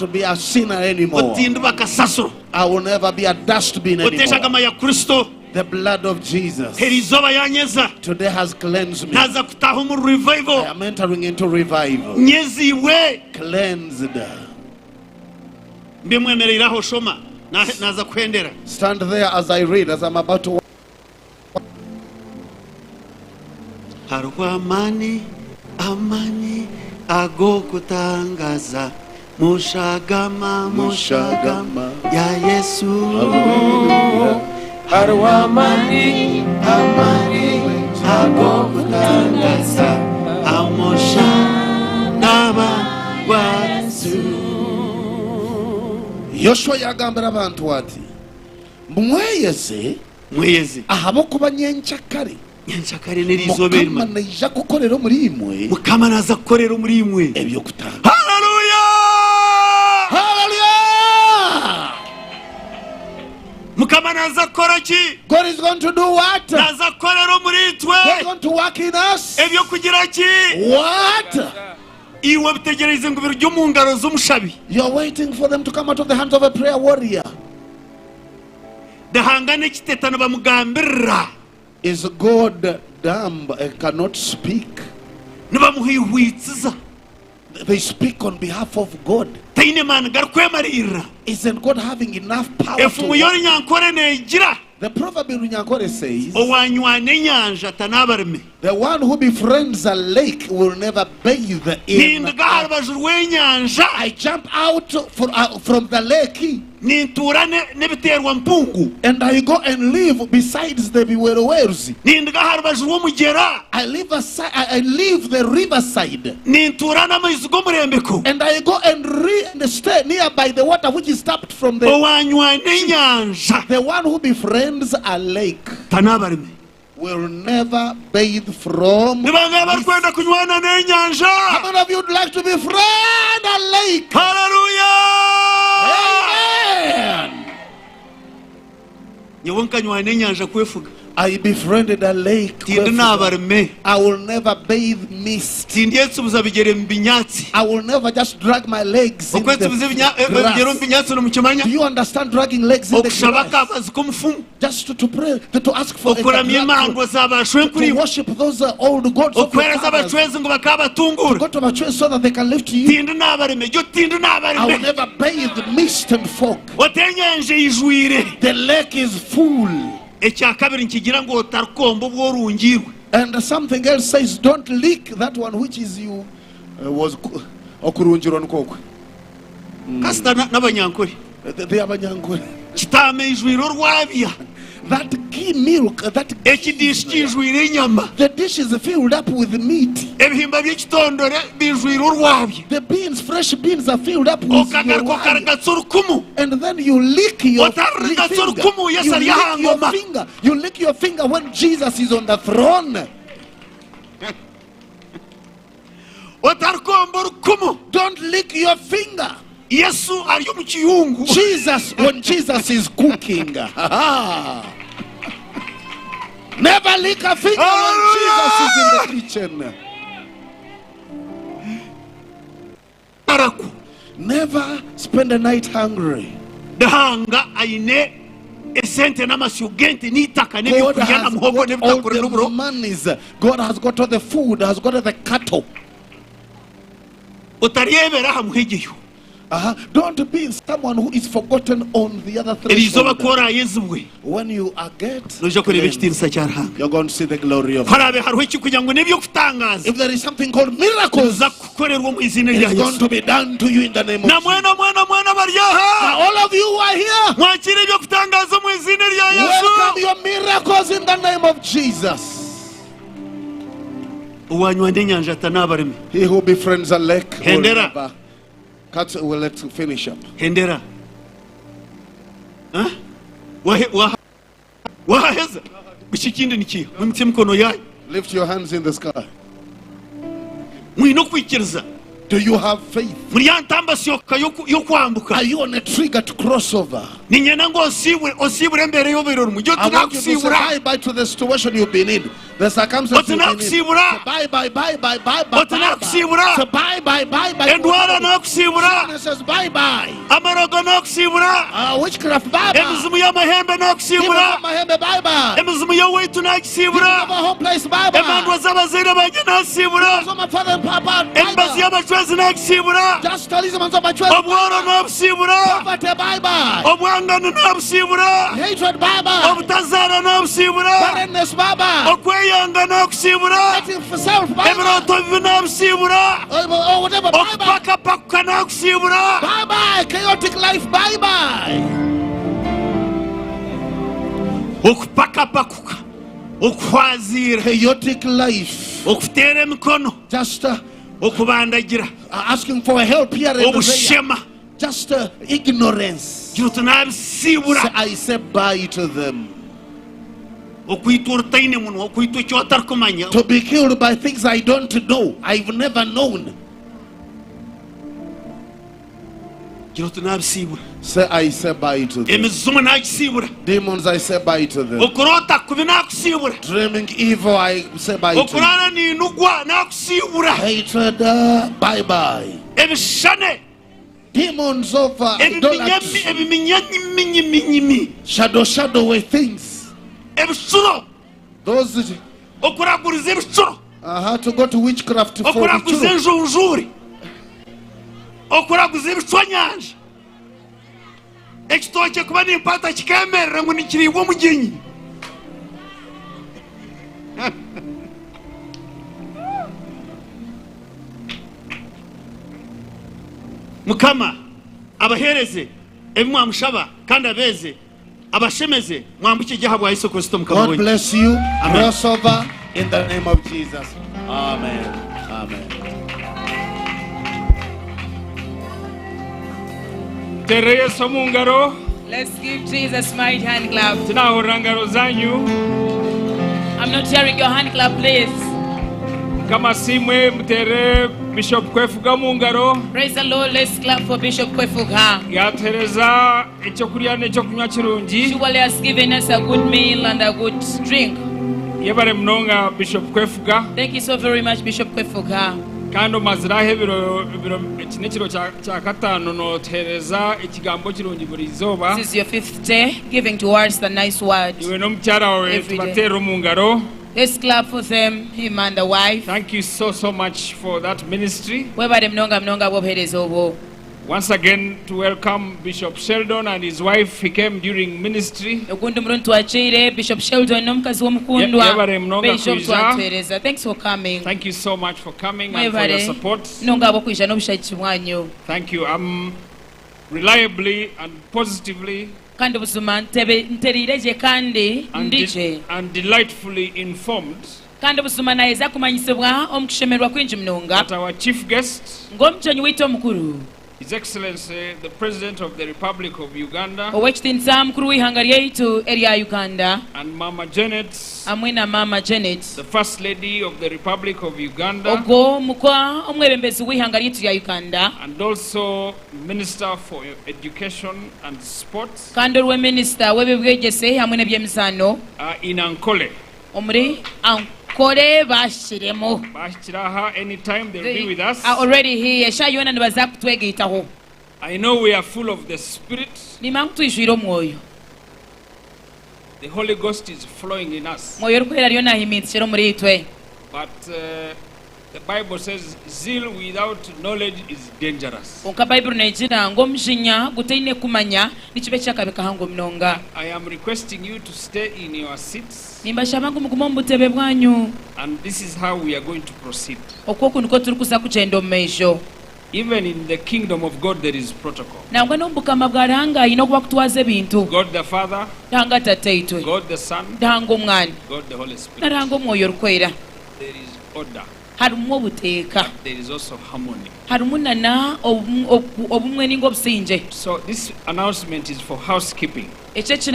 to be a sinner anymore. I will never be a dustbin anymore. The blood of Jesus today has cleansed me. I am entering into revival. Cleansed. Stand there as I read, as I'm about to. Amani, amani, ago kutangaza, mushagama, mushagama, ya Yesu. Amani, amani, ago kutangaza, amushagama, wa Yesu. Yoshua yagambira abantu ati, mweyeze, ahabo kuba nyenchakari. Mukama naija kukorera muri imwe. Mukama naza kukorera muri imwe. Ebyo kutanga. Hallelujah! Hallelujah! Mukama naza kora ki? God is going to do what? Naza korera muri twe. God is going to work in us. Ebyo kugira ki? What? Iwe bitegereze ngo biryo mu ngaro z'umushabi. You are waiting for them to come out of the hands of a prayer warrior. Dahangane kitetano bamugambira. Is God dumb and cannot speak? They speak on behalf of God. Isn't God having enough power to work? The proverb in Ankole says, the one who befriends a lake will never bathe in. I jump out from the lake and I go and live besides the wells. I live the riverside. And I go and stay nearby the water which is tapped from the. The one who befriends a lake will never bathe from. How many of you would like to befriend a lake? Hallelujah! Amen. I befriended a lake. I will never bathe mist. I will never just drag my legs in the grass. Do you understand dragging legs in the grass? Just to pray, to ask for to worship those old gods of your fathers. To go to my church so that they can lift you. I will never bathe mist and fog. The lake is full. And something else says, don't lick that one which is you was okurunjirwa nkoko. They are Abanyankole. That ghee milk, that the dish is filled up with meat. The beans, fresh beans are filled up with your. And then you lick your finger. You lick your finger when Jesus is on the throne. Don't lick your finger. Jesus, when Jesus is cooking. Never lick a finger when Jesus is in the kitchen. Never spend the night hungry. God has got all the food, has got all the cattle. Don't be someone who is forgotten on the other threshold. When you are cleansed, you're going to see the glory of God. If there is something called miracles, it's going to be done to you in the name of Jesus. All of you who are here, welcome your miracles in the name of Jesus. He who befriends a lake will never. Well, let's finish up. Hendera. Lift your hands in the sky. Do you have faith? Are you on a trigger to cross over? I want you to say bye-bye to the situation you've been in. The circumstances you need. Say bye, bye, bye, bye, bye, bye, bye. Say bye, bye, bye, bye. Sickness says bye, bye. Witchcraft, bye, bye. Give up mahembe, bye, bye. Give up a whole place, bye, bye. Give us my father and papa, bye, bye. Just tell him on my choice. Poverty, bye, bye. Hatred, bye, bye. Barrenness, bye, bye. Waiting for self, bye, bye. Oh, whatever, bye, bye. Bye, bye. Chaotic life, bye, bye. Chaotic life. Just asking for help here and there. Just ignorance. So I say bye to them. To be killed by things I don't know, I've never known. Say I say bye to them. Demons, I say bye to them. Dreaming evil, I say bye to them. Hatred, bye bye. Demons of idolatry, shadowy things. Those to go to witchcraft for ekitoke kuba nimpata kikemerera ngo nikiribwa mugenyi mukama abahereze ebimwamushaba kandi abeze abashemeze mwambuke gihabwa Yesu Kristo mukama. God bless you. Cross over in the name of Jesus. Amen. Amen. Let's give Jesus mighty hand clap. I'm not hearing your hand clap, please. Praise the Lord. Let's clap for Bishop Kwefuga. Surely has given us a good meal and a good drink. Thank you so very much, Bishop Kwefuga. Kando mazirahe ekiro kya katano notereza ekigambo kirungi buli izooba. This is your 5th day giving towards the nice word. Iwe n'omukyala wawe tubateera mu ngalo. Let's clap for them, him and the wife. Thank you so much for that ministry. Webale mnonga bwobuheereza obwo. Once again to welcome Bishop Sheldon and his wife. He came during ministry. Bishop Sheldon Thanks for coming. Thank you so much for coming and for your support. Thank you. I'm reliably and positively and delightfully informed that our chief guest, His Excellency, the President of the Republic of Uganda, and Mama Janet, the First Lady of the Republic of Uganda, and also Minister for Education and Sports, in Ankole. Anytime they'll be with us. Are already here. I know we are full of the Spirit. The Holy Ghost is flowing in us. But the Bible says zeal without knowledge is dangerous. I am requesting you to stay in your seats. And this is how we are going to proceed. Even in the kingdom of God there is protocol. God the Father, God the Son, God the Holy Spirit. There is order. There is also harmony. So this announcement is for housekeeping. This is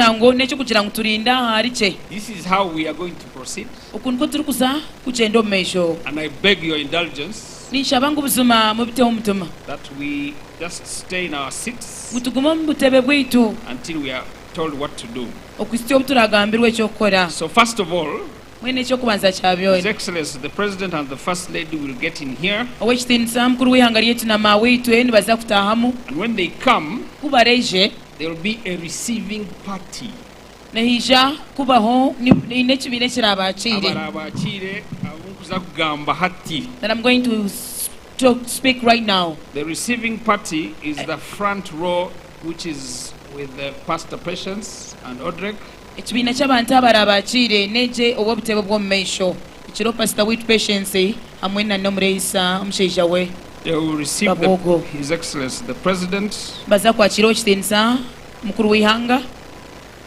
how we are going to proceed. And I beg your indulgence that we just stay in our seats until we are told what to do. So first of all, mwene ekyokubanza kyabyoyo. His Excellency the President and the First Lady will get in here. Owekitiinisa mukulu w'ihanga ly'etu na mawiitwe nibaza kutaahamu. And when they come, kubareije there will be a receiving party. Nehija kubaho n'ekibiina ekirabakiire. Abarabakiire abunkuza kugamba hati. That I'm going to speak right now. The receiving party is the front row, which is with Pastor Patience and Odrek. Ekibiina ky'abantu abarabakiire neje obw'obutebe bw'omu maisho. Ekiro Pastor with Patience hamwe na Nomureisa omushaija we. They will receive His Excellency the President. Baza kwakira ekitiinisa mukuru w'ihanga.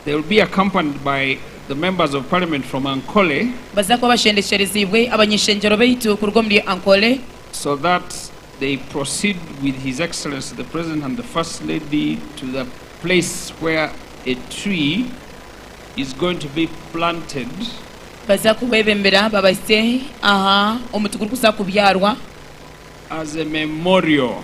They will be accompanied by the members of Parliament from Ankole. Baza kuba bashendekerezibwe abanyeshenjero baitu kuruga muri Ankole. So that they proceed with His Excellency the President and the First Lady to the place where a tree is going to be planted. Baza kubebembera babase aha omutukuru kuza kubyarwa as a memorial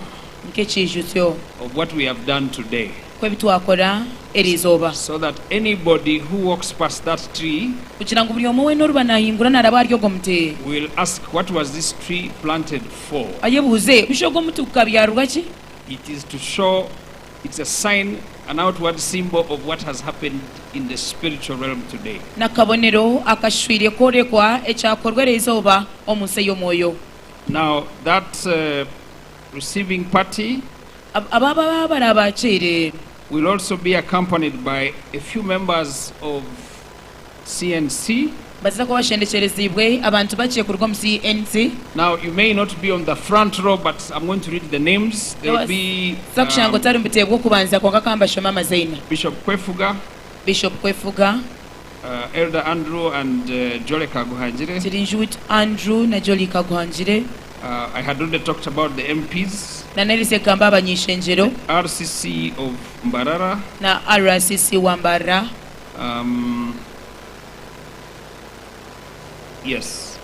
nk'ekijutyo of what we have done today. kwebitwakora erizoba. So that anybody who walks past that tree kugira ngo buli omu weena oruba nahingura naraba ari ogwo muti will ask, what was this tree planted for? ayebuuze bisho ogwo muti gukabyarwa ki? It is to show, it's a sign, an outward symbol of what has happened in the spiritual realm today. Nakabonero akashwire korekwa ekyakorwa erizoba omunsi y'omwoyo. Now that receiving party ababa barabakire will also be accompanied by a few members of CNC. baza kuba bashendekerezibwe abantu bakiye kuruga mu CNC. Now you may not be on the front row, but I'm going to read the names. There will be sakushango tari mbitebwo kubanza kwa kamba shoma mazaina. Bishop Kwefuga, Elder Andrew and Jolly Kaguhanjire. Tirinjuit Andrew na Jolly Kaguhanjire. I had already talked about the MPs. Na nerise kamba abanyeshenjero. RCC of Mbarara. Na RCC wa Mbarara. Yes,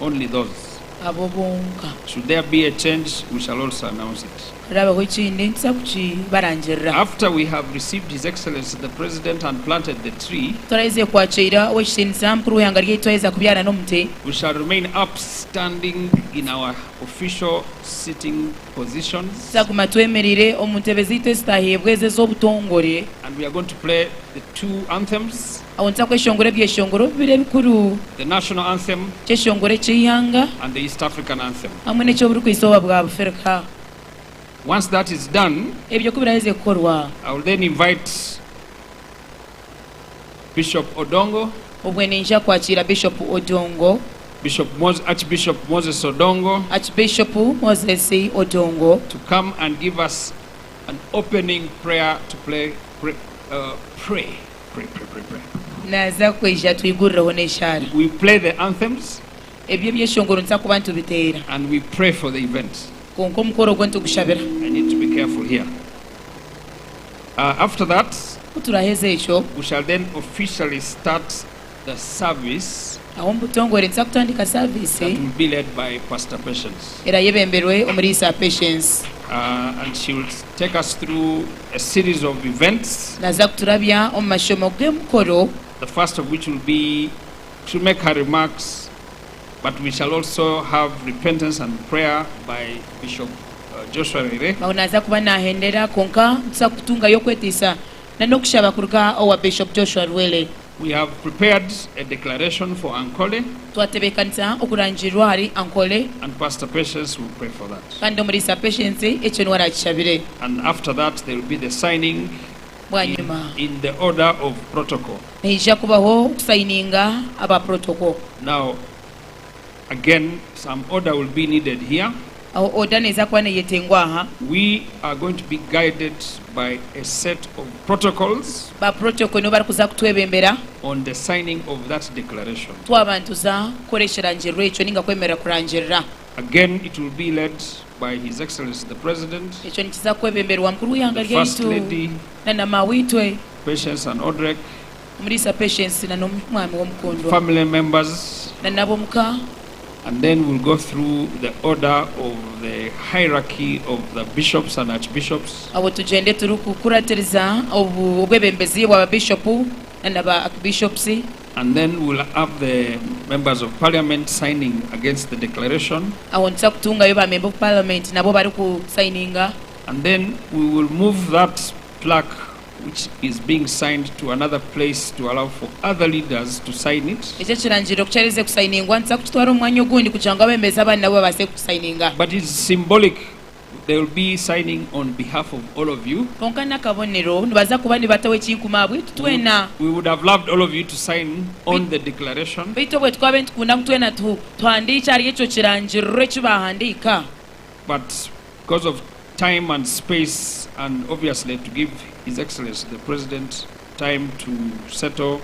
only those. Abobonka. Should there be a change, we shall also announce it. After we have received His Excellency the President and planted the tree, we shall remain upstanding in our official sitting positions. And we are going to play the two anthems. The national anthem and the East African anthem. Once that is done, I will then invite Bishop Odongo, Archbishop Moses Odongo, to come and give us an opening prayer to pray. We play the anthems and we pray for the event. I need to be careful here. After that, we shall then officially start the service that will be led by Pastor Patience. And she will take us through a series of events. The first of which will be to make her remarks, but we shall also have repentance and prayer by Bishop Joshua Rere. We have prepared a declaration for Ankole, and Pastor Patience will pray for that. And after that, there will be the signing in the order of protocol. Now, again, some order will be needed here. We are going to be guided by a set of protocols on the signing of that declaration. Again, it will be led by His Excellency the President, the First Lady, Patience and Odrek, family members, and then we'll go through the order of the hierarchy of the bishops and archbishops. And then we'll have the members of parliament signing against the declaration. And then we will move that plaque which is being signed to another place to allow for other leaders to sign it. But it's symbolic. They will be signing on behalf of all of you. We would have loved all of you to sign on the declaration. But because of time and space, and obviously to give His Excellency the President time to settle,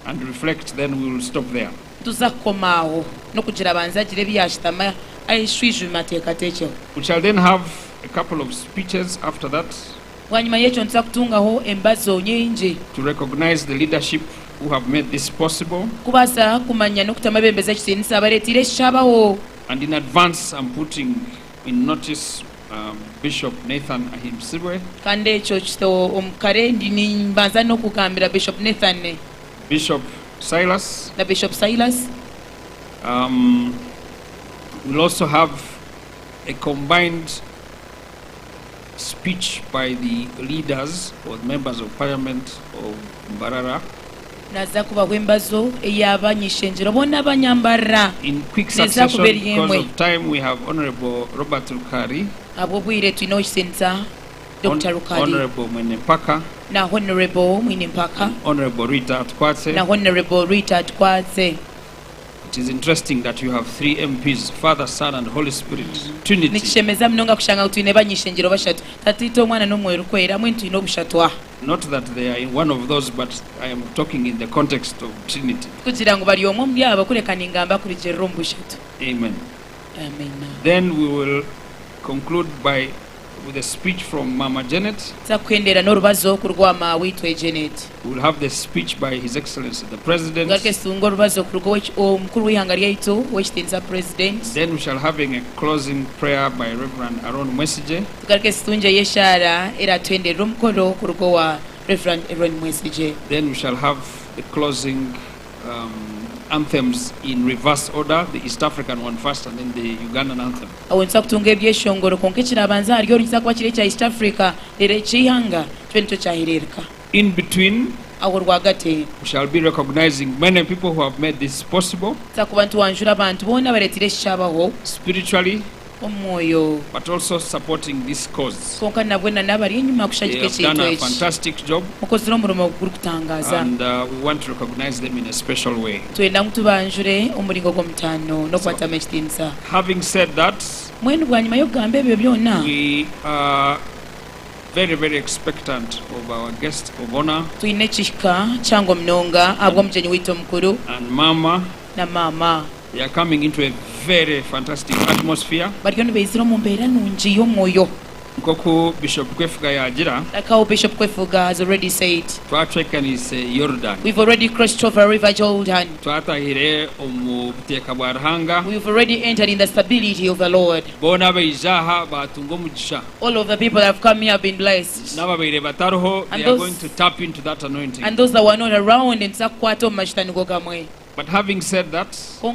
and reflect, then we will stop there. We shall then have a couple of speeches after that to recognize the leadership who have made this possible. And in advance, I'm putting in notice Bishop Nathan Ahimsibwe, Bishop Silas. We'll also have a combined speech by the leaders or members of Parliament of Mbarara. In quick succession, because of time, we have Honorable Robert Rukari, Honorable Mwenempaka, Honorable Rita Atkwatse. It is interesting that you have 3 MPs, Father, Son, and Holy Spirit, Trinity. Not that they are in one of those, but I am talking in the context of Trinity. Amen. Then we will conclude with a speech from Mama Janet. We'll have the speech by His Excellency the President. Then we shall have a closing prayer by Reverend Aaron Mwesije. Then we shall have the closing anthems in reverse order, the East African one first and then the Ugandan anthem. In between, we shall be recognizing many people who have made this possible, spiritually, but also supporting this cause. They have done a fantastic job, and we want to recognize them in a special way. Having said that, we are very, very expectant of our guest of honor and Mama. They are coming into a very fantastic atmosphere. Bishop Kwefuga has already said, Jordan. We've already crossed over River Jordan. We've already entered in the stability of the Lord. All of the people that have come here have been blessed. They are going to tap into that anointing. And those that were not around, but having said that, I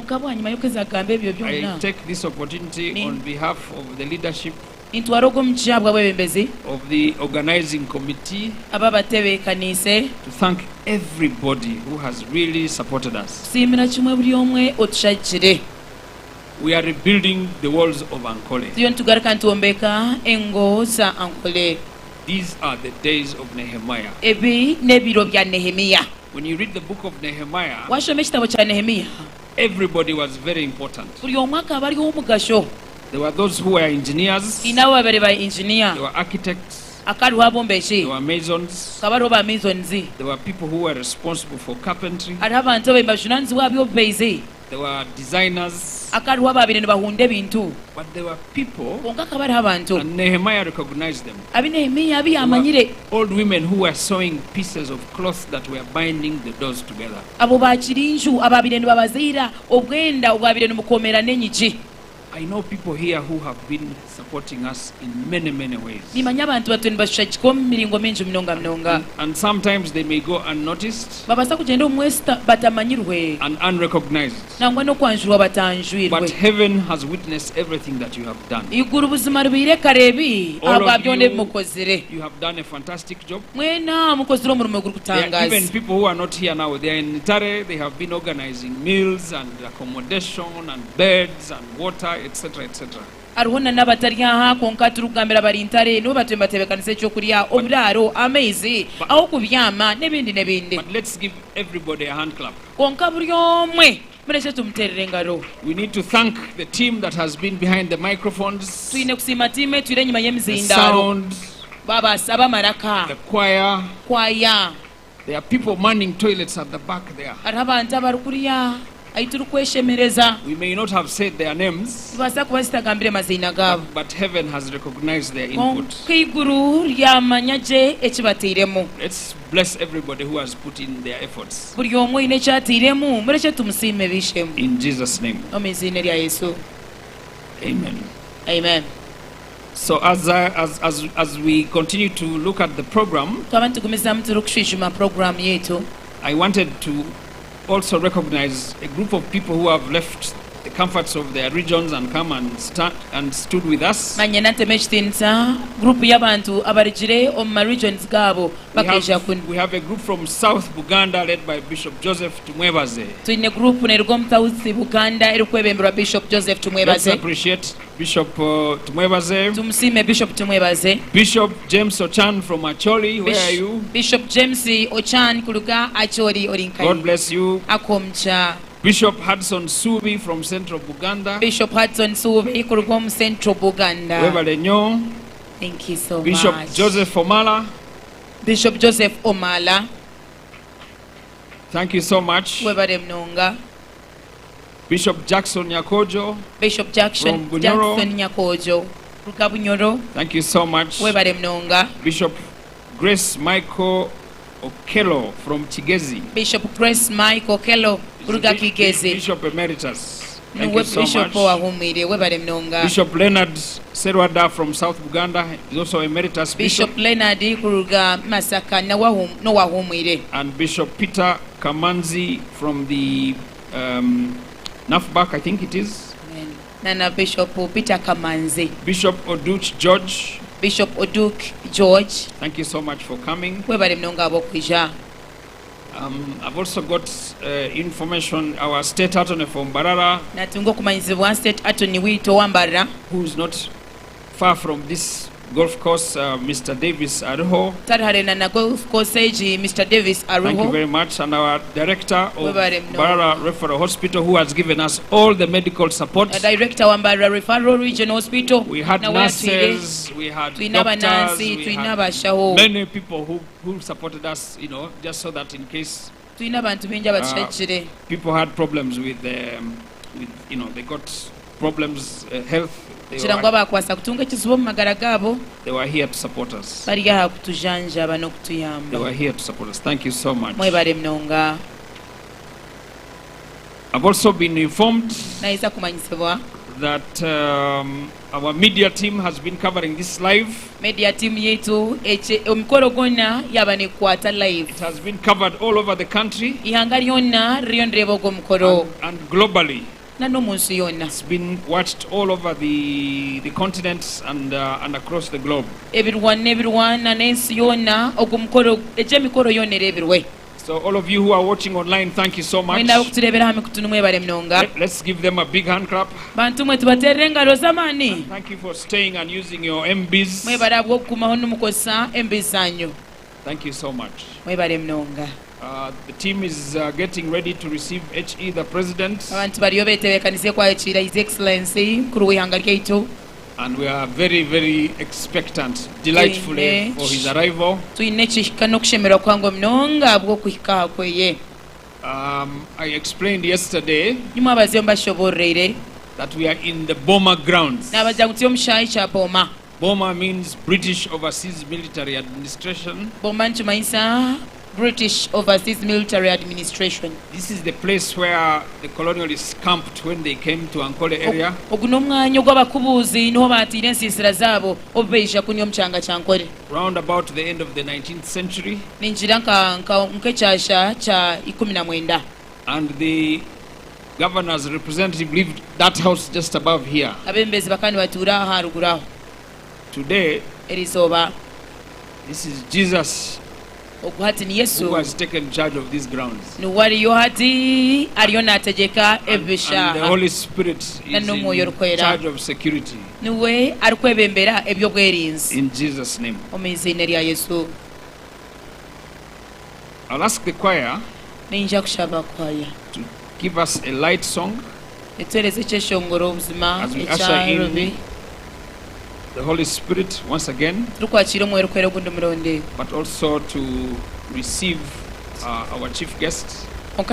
take this opportunity on behalf of the leadership of the organizing committee to thank everybody who has really supported us. We are rebuilding the walls of Ankole. These are the days of Nehemiah. When you read the book of Nehemiah, everybody was very important. There were those who were engineers, there were architects, there were masons, there were people who were responsible for carpentry, there were designers, but there were people, and Nehemiah recognized them. Old women who were sewing pieces of cloth that were binding the doors together. I know people here who have been supporting us in many ways. And sometimes they may go unnoticed and unrecognized. But heaven has witnessed everything that you have done. All of you have done a fantastic job. There are even people who are not here now. They are in Itare. They have been organizing meals and accommodation and beds and water, etc. etc. But let's give everybody a hand clap. We need to thank the team that has been behind the microphones, the sound, the choir. There are people manning toilets at the back there. We may not have said their names, but heaven has recognized their input. Let's bless everybody who has put in their efforts. In Jesus' name. Amen. Amen. So as we continue to look at the program, I wanted to also recognize a group of people who have left the comforts of their regions and come and stood with us. We have a group from South Buganda led by Bishop Joseph Tumwebaze. Let's appreciate Bishop Tumwebaze. Bishop James Ochan from Acholi, where are you? Bishop James Ochan kuluga Acholi olinkai. God bless you. Akomcha. Bishop Hudson Subi from Central Buganda. Bishop Hudson Subi from Central Buganda. Thank you so Bishop much. Bishop Joseph Omala. Bishop Joseph Omala. Thank you so much. Bishop Jackson Nyakojo. Bishop Jackson Nyakojo. Thank you so much. Bishop Grace Michael Okello from Chigezi. Bishop Grace Michael Okello. Bishop Emeritus. Thank you so much. Bishop Leonard Serwada from South Buganda is also Emeritus Bishop. Bishop Leonard Masaka and Bishop Peter Kamanzi from the NAFBAC, I think it is. Nana Bishop Peter Kamanzi. Bishop Oduch George. Bishop Oduk George. Thank you so much for coming. I've also got information, our state attorney from Barara, who is not far from this golf course, Mr. Davis Aruho. Mr. Davis Aruho. Thank you very much. And our director of Barara Referral Hospital, who has given us all the medical support. Director of Barara Referral Regional Hospital. We had nurses, we had doctors, we had many people who supported us, just so that in case people had problems with they got problems, health. They were here to support us. They were here to support us. Thank you so much. I've also been informed that our media team has been covering this live. It has been covered all over the country and globally. It's been watched all over the continents and across the globe. So all of you who are watching online, thank you so much. Let's give them a big hand clap. Thank you for staying and using your MBs. Thank you so much. The team is getting ready to receive HE, the President. His Excellency. And we are very, very expectant, delightfully, for his arrival. I explained yesterday that we are in the BOOMA grounds. BOOMA means British Overseas Military Administration. British Overseas Military Administration. This is the place where the colonialists camped when they came to Ankole area. Round about the end of the 19th century. And the governor's representative lived that house just above here. Today, this is Jesus who has taken charge of these grounds. And the Holy Spirit is in charge of security. In Jesus' name. I'll ask the choir to give us a light song as we usher in the Holy Spirit once again, but also to receive our chief guest. We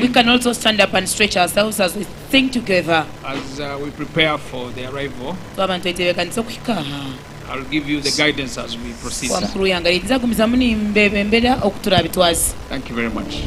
can also stand up and stretch ourselves as we think together. As we prepare for the arrival, I'll give you the guidance as we proceed. Thank you very much.